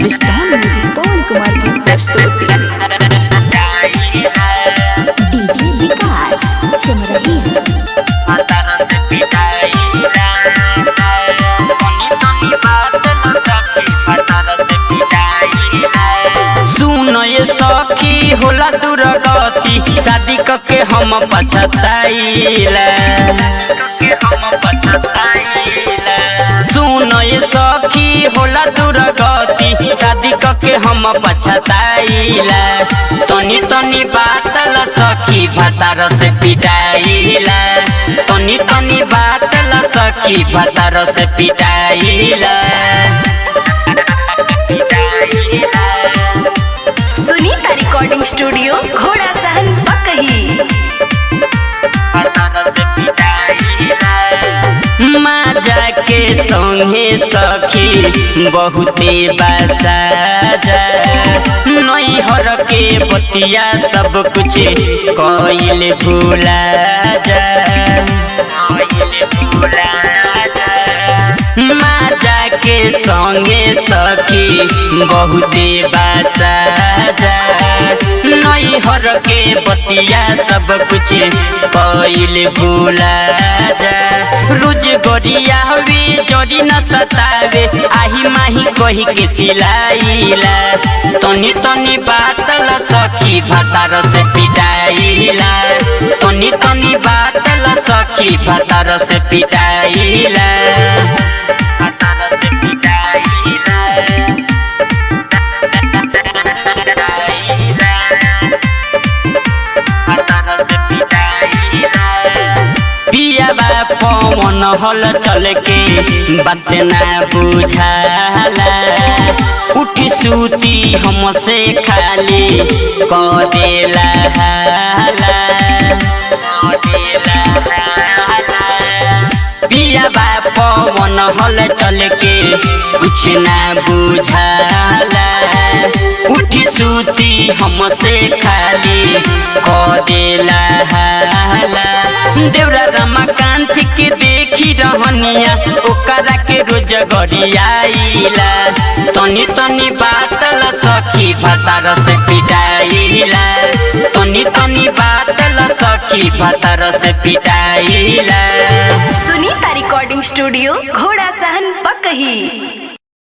विस्तार म्यूजिक पवन कुमार की प्रस्तुति। डीजे विकास सिमरही सुनो ये सखी होला दुर्गति शादी करके हम पछताइला। सुनो ये सखी होला दुर्गति शादी करके हम पछताइला। तनी तनी बात ला सखी भतार से पिटाइला। तनी तनी बात ला सखी भतार से पिटाइला। सुनीता रिकॉर्डिंग स्टूडियो घोड़ा सहन पकही। माजा के संगे सखी बहुते बसाजा नई हर के बतिया सब कुछ कइल भूला जा। माजा के संगे सखी बहुते बसाजा नई हर के बतिया सब कुछ कइल भूला जा। रोज गोरिया हवे जोड़ी न सतावे आही माही कही के चिल्लाइला। तनी तनी बात ला सखी भतार से पिटाइला। तनी तनी बात ला सखी भतार से पिटाइला। पियाबा पवन हल चल के बात ना बुझाला। उठी सूती हमसे खाली कदेला हाला। पियाबा पवन हल चल के कुछ ना बुझाला। उठी सूती हमसे खाली कदेला हाला। देवरा रमाकांत के देखी रहनिया ओकरा के रोज गरियाइला। तनी तनी बात ला सखी भतार से पिटाइला। तनी तनी बात ला सखी भतार से पिटाइला। सुनीता रिकॉर्डिंग स्टूडियो घोड़ा सहन पकही।